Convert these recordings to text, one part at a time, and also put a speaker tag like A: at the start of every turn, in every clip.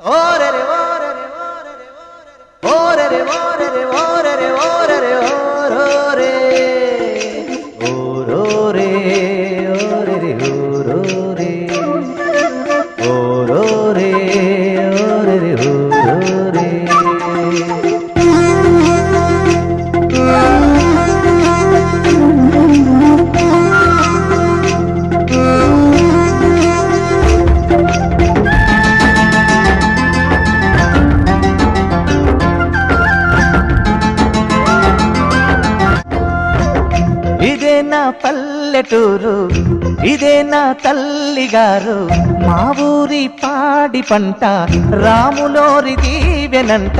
A: ఓరెరే ఓరెరే ఓరెరే ఓరెరే ఓరెరే ఓరెరే ఓరెరే ఓరోరే ఓరోరే ఓరెరే ఓరోరే ఓరోరే ఓరెరే ఓరోరే ఇదే నా పల్లెటూరు, ఇదే నా తల్లిగారు, మా ఊరి పాడి పంట రాములోరి దీవెనంట.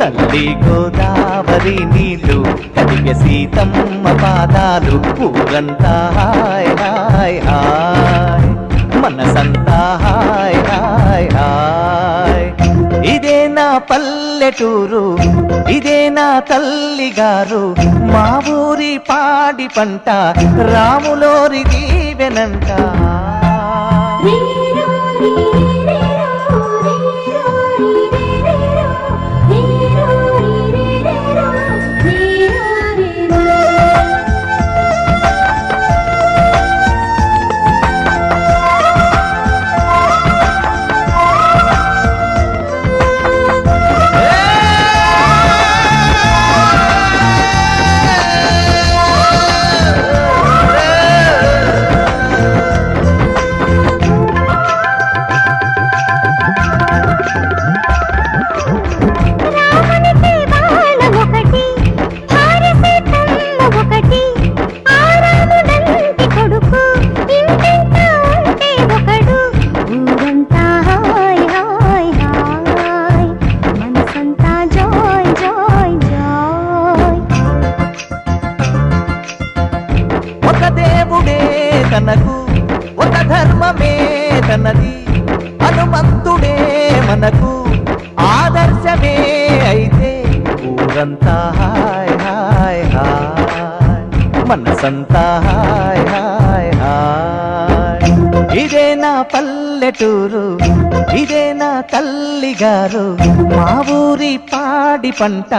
A: తల్లి గోదావరి నీళ్ళు కడిగ సీతమ్మ పాదాలు, ఊరంతా హాయ్ హాయ్ హాయ్, మనసంతా హాయ్ హాయ్ హాయ్. ఇదే నా పల్లెటూరు, ఇదే నా తల్లిగారు, మా ఊరి పాడి పంట రాములోరి దీవెనంట. ఒక దేవుడే తనకు, ఒక ధర్మమే తనది, హనుమంతుడే మనకు ఆదర్శమే అయితే, ఊరంతా హాయ్ హాయ్ హాయ్, మనసంతా హాయ్ హాయ్ హాయ్. ఇదే నా పల్లెటూరు, ఇదే నా తల్లిగారు, మా ఊరి పాడి పంట